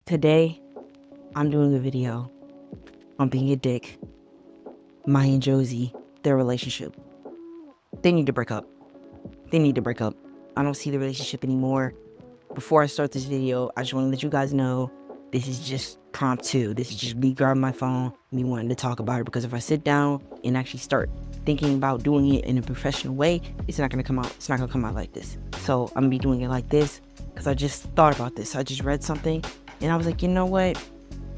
Today, I'm doing a video on being a dick. Maya and Josy, their relationship. They need to break up. They need to break up. I don't see the relationship anymore. Before I start this video, I just want to let you guys know this is just prompt two. This is just me grabbing my phone, me wanting to talk about it, because if I sit down and actually start thinking about doing it in a professional way, it's not gonna come out. It's not gonna come out like this. So I'm gonna be doing it like this because I just thought about this. I just read something and I was like, you know what?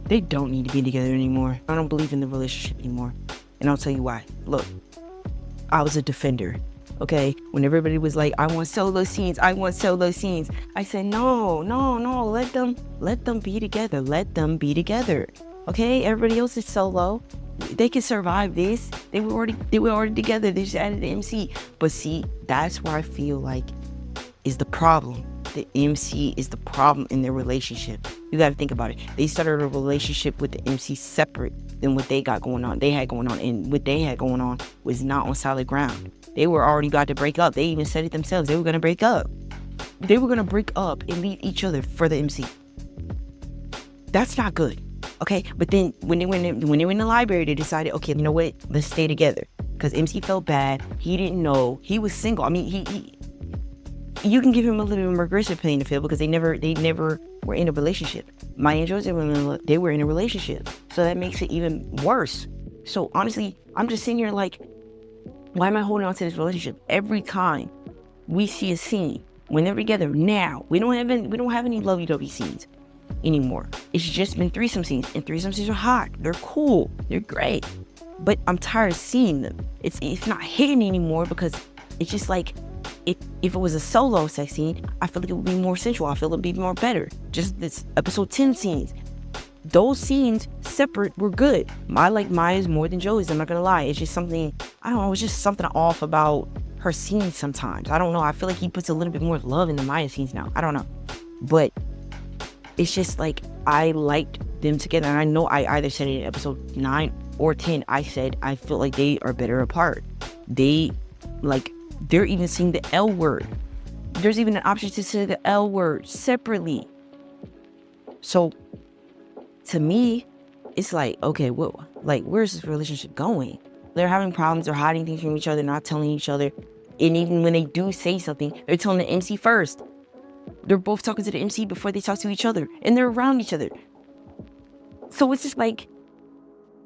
They don't need to be together anymore. I don't believe in the relationship anymore. And I'll tell you why. Look, I was a defender. Okay, when everybody was like, I want solo scenes, I said, no, let them be together. Let them be together. Okay, everybody else is solo. They can survive this. They were already together. They just added the MC. But see, that's where I feel like is the problem. The MC is the problem in their relationship. You got to think about it. They started a relationship with the MC separate than what they got going on. They had going on, and what they had going on was not on solid ground. They were already about to break up. They even said it themselves. They were going to break up. They were going to break up and leave each other for the MC. That's not good. Okay, but then when they were in the library, they decided, okay, you know what? Let's stay together. Because MC felt bad. He didn't know. He was single. I mean, you can give him a little bit more grace of playing the field because they never were in a relationship. Maya and Josy they were in a relationship. So that makes it even worse. So honestly, I'm just sitting here like, why am I holding on to this relationship? Every time we see a scene, when they're together now, we don't have any lovey-dovey scenes anymore. It's just been threesome scenes, and threesome scenes are hot. They're cool. They're great. But I'm tired of seeing them. It's not hitting anymore because it's just like, if it was a solo sex scene, I feel like it would be more sensual. I feel it would be more better. Just this episode 10 scenes. Those scenes separate were good. I like Maya's more than Joey's, I'm not gonna lie. It's just something, I don't know, it's just something off about her scenes sometimes. I don't know. I feel like he puts a little bit more love into Maya's scenes now. I don't know. But it's just like, I liked them together. And I know I either said it in episode 9 or 10. I said, I feel like they are better apart. They're even saying the L word. There's even an option to say the L word separately. So to me, it's like, okay, well, like, where's this relationship going? They're having problems. They're hiding things from each other, not telling each other. And even when they do say something, they're telling the MC first. They're both talking to the MC before they talk to each other. And they're around each other. So it's just like,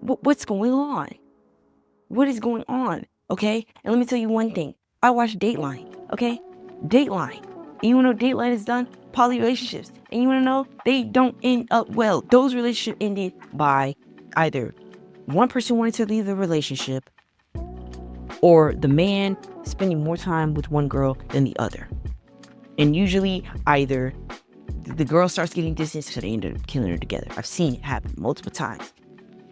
what's going on? What is going on? Okay? And let me tell you one thing. I watched Dateline. Okay? Dateline. And you want to know Dateline is done? Poly relationships. And you want to know? They don't end up well. Those relationships ended by either one person wanting to leave the relationship or the man spending more time with one girl than the other. And usually either the girl starts getting distance, so they end up killing her together. I've seen it happen multiple times.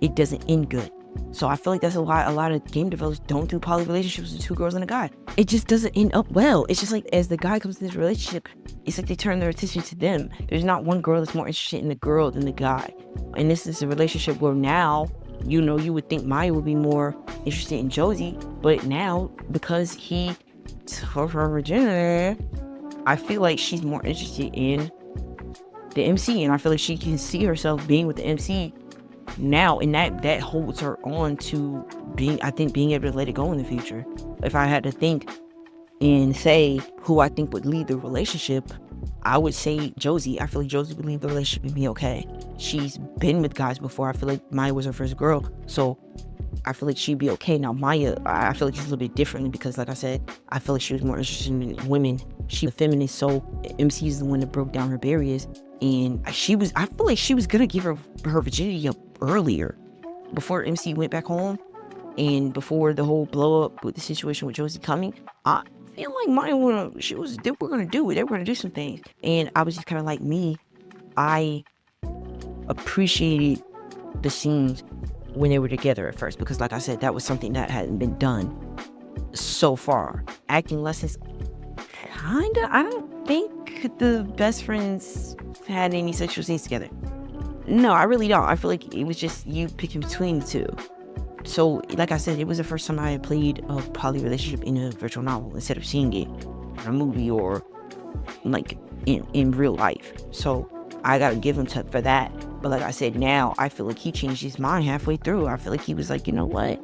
It doesn't end good. So I feel like that's why a lot of game developers don't do poly relationships with two girls and a guy. It just doesn't end up well. It's just like, as the guy comes to this relationship, it's like they turn their attention to them. There's not one girl that's more interested in the girl than the guy. And this is a relationship where now, you know, you would think Maya would be more interested in Josy, but now, because he took her virginity, I feel like she's more interested in the MC, and I feel like she can see herself being with the MC now, and that holds her on to being able to let it go in the future. If I had to think and say who I think would lead the relationship, I would say Josy. I feel like Josy would lead the relationship and be okay. She's been with guys before. I feel like Maya was her first girl, so I feel like she'd be okay. Now Maya, I feel like she's a little bit differently because, like I said, I feel like she was more interested in women. She's a feminist, so MC is the one that broke down her barriers, and I feel like she was gonna give her virginity up earlier, before MC went back home, and before the whole blow up with the situation with Josy coming. I feel like Maya they were gonna do it. They were gonna do some things, and I was just kind of like me. I appreciated the scenes when they were together at first, because like I said, that was something that hadn't been done so far. Acting lessons, kinda. I don't think the best friends had any sexual scenes together. No, I really don't. I feel like it was just you picking between the two. So, like I said, it was the first time I had played a poly relationship in a virtual novel instead of seeing it in a movie or like in real life. So I gotta give him for that. But like I said, now I feel like he changed his mind halfway through. I feel like he was like, you know what?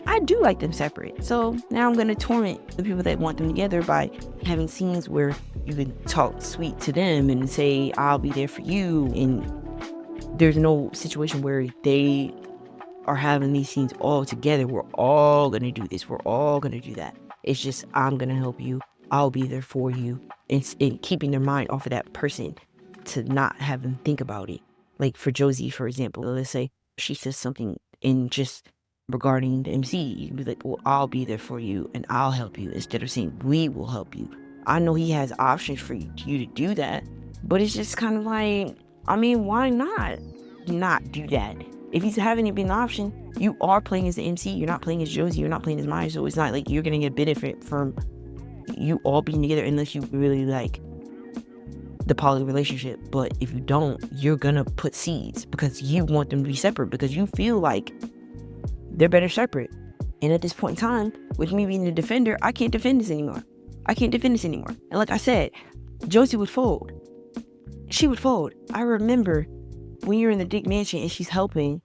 I do like them separate. So now I'm gonna torment the people that want them together by having scenes where you can talk sweet to them and say, I'll be there for you. And there's no situation where they are having these scenes all together. We're all gonna do this. We're all gonna do that. It's just, I'm gonna help you. I'll be there for you. And keeping their mind off of that person to not have them think about it. Like for Josy, for example, let's say she says something in just regarding the MC, you can be like, well, I'll be there for you and I'll help you, instead of saying we will help you. I know he has options for you to do that, but it's just kind of like, I mean, why not do that? If he's having it be an option, you are playing as the MC, you're not playing as Josy, you're not playing as Maya, so it's not like you're gonna get benefit from you all being together unless you really like the poly relationship. But if you don't, you're gonna put seeds because you want them to be separate, because you feel like they're better separate. And at this point in time, with me being the defender, I can't defend this anymore. And like I said, Josy would fold. She would fold. I remember when you're in the DIK mansion and she's helping,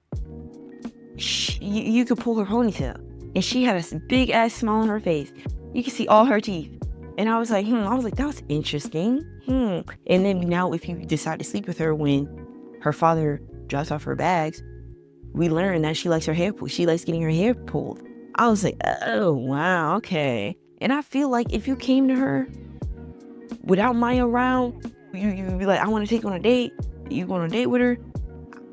you could pull her ponytail. And she had a big ass smile on her face. You can see all her teeth. And I was like, that was interesting. And then now if you decide to sleep with her when her father drops off her bags, we learned that she likes her hair pulled. She likes getting her hair pulled. I was like, oh, wow, okay. And I feel like if you came to her without Maya around, you'd be like, I want to take on a date. You go on a date with her?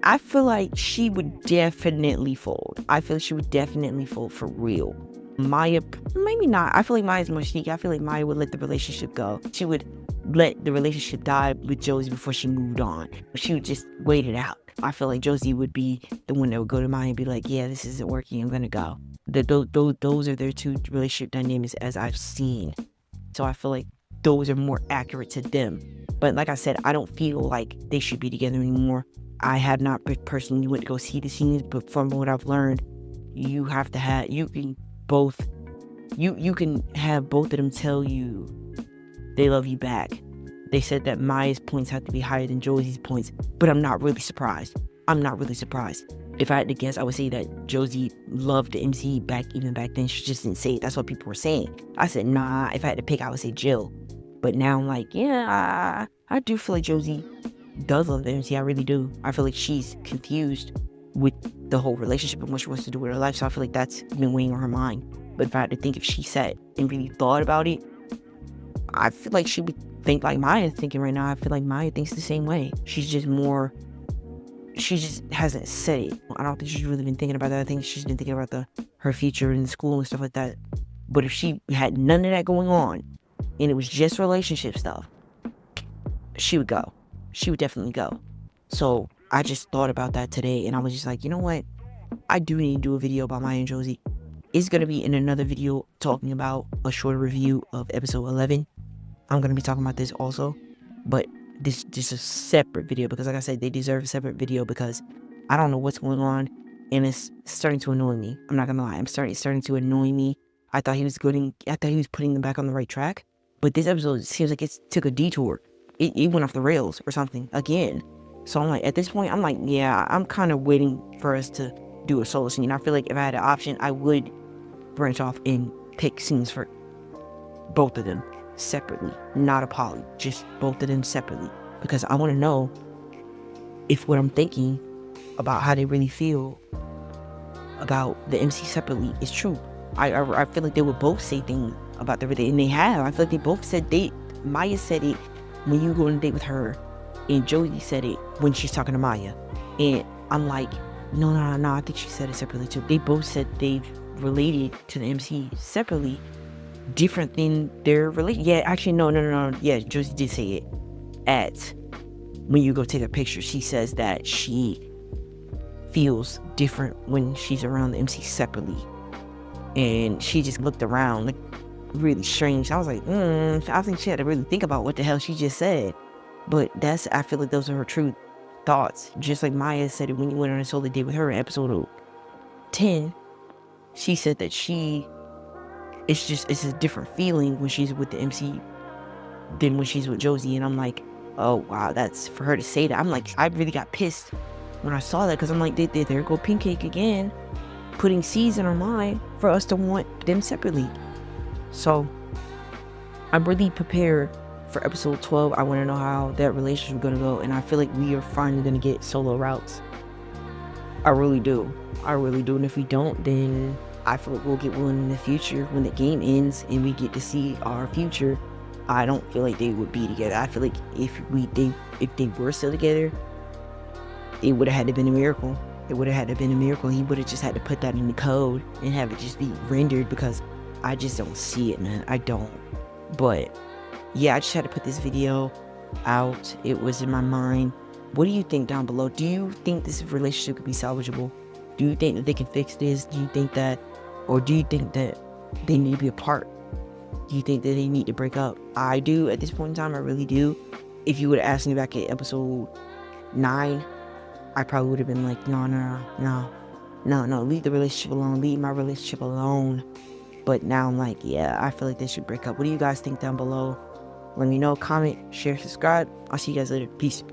I feel like she would definitely fold. I feel like she would definitely fold for real. Maya, maybe not. I feel like Maya's more sneaky. I feel like Maya would let the relationship go. She would let the relationship die with Josy before she moved on. She would just wait it out. I feel like Josy would be the one that would go to Maya and be like, yeah, this isn't working, I'm gonna go. Those are their two relationship dynamics as I've seen. So I feel like those are more accurate to them. But like I said, I don't feel like they should be together anymore. I have not personally went to go see the scenes, but from what I've learned, you can have both of them tell you they love you back. They said that Maya's points have to be higher than Josy's points, but I'm not really surprised. If I had to guess, I would say that Josy loved the MC even back then. She just didn't say it. That's what people were saying. I said, nah, if I had to pick, I would say Jill. But now I'm like, yeah, I do feel like Josy does love the MC. I really do. I feel like she's confused with the whole relationship and what she wants to do with her life. So I feel like that's been weighing on her mind. But if I had to think, if she sat and really thought about it, I feel like she would think like Maya's thinking right now. I feel like Maya thinks the same way. She just hasn't said it. I don't think she's really been thinking about that. I think she's been thinking about her future in school and stuff like that. But if she had none of that going on and it was just relationship stuff, she would go. She would definitely go. So I just thought about that today and I was just like, you know what? I do need to do a video about Maya and Josy. It's going to be in another video talking about a shorter review of episode 11. I'm going to be talking about this also, but this is a separate video because like I said, they deserve a separate video because I don't know what's going on and it's starting to annoy me. I'm not going to lie. It's starting to annoy me. I thought he was putting them back on the right track, but this episode seems like it took a detour. It went off the rails or something again. So I'm like, at this point, I'm like, yeah, I'm kind of waiting for us to do a solo scene. I feel like if I had an option, I would branch off and pick scenes for both of them separately, not a poly, just both of them separately, because I want to know if what I'm thinking about how they really feel about the MC separately is true. I feel like they would both say things about the and they have. I feel like they both said Maya said it when you go on a date with her, and Josy said it when she's talking to Maya, and I'm like, no, I think she said it separately too. They both said they've related to the MC separately, different than their relation. Yeah, actually, no. Yeah, Josy did say it. At when you go take a picture, she says that she feels different when she's around the MC separately, and she just looked around like really strange. I was like, I think she had to really think about what the hell she just said. But I feel like those are her true thoughts. Just like Maya said it when you went on a solo date with her in episode 10. She said that it's a different feeling when she's with the MC than when she's with Josy. And I'm like, Oh, wow, that's for her to say that. I'm like, I really got pissed when I saw that, because I'm like, there go Pink Cake again, putting seeds in our mind for us to want them separately. So I'm really prepared for episode 12. I want to know how that relationship is going to go, and I feel like we are finally going to get solo routes. I really do. I really do. And if we don't, then I feel like we'll get one in the future when the game ends and we get to see our future. I don't feel like they would be together. I feel like if they were still together, it would have had to been a miracle. It would have had to been a miracle. He would have just had to put that in the code and have it just be rendered, because I just don't see it, man. I don't. But yeah, I just had to put this video out. It was in my mind. What do you think down below? Do you think this relationship could be salvageable? Do you think that they can fix this? Do you think that, or do you think that they need to be apart? Do you think that they need to break up? I do at this point in time. I really do. If you would have asked me back at episode 9, I probably would have been like, no, leave the relationship alone. Leave my relationship alone. But now I'm like, yeah, I feel like they should break up. What do you guys think down below? Let me know, comment, share, subscribe. I'll see you guys later. Peace.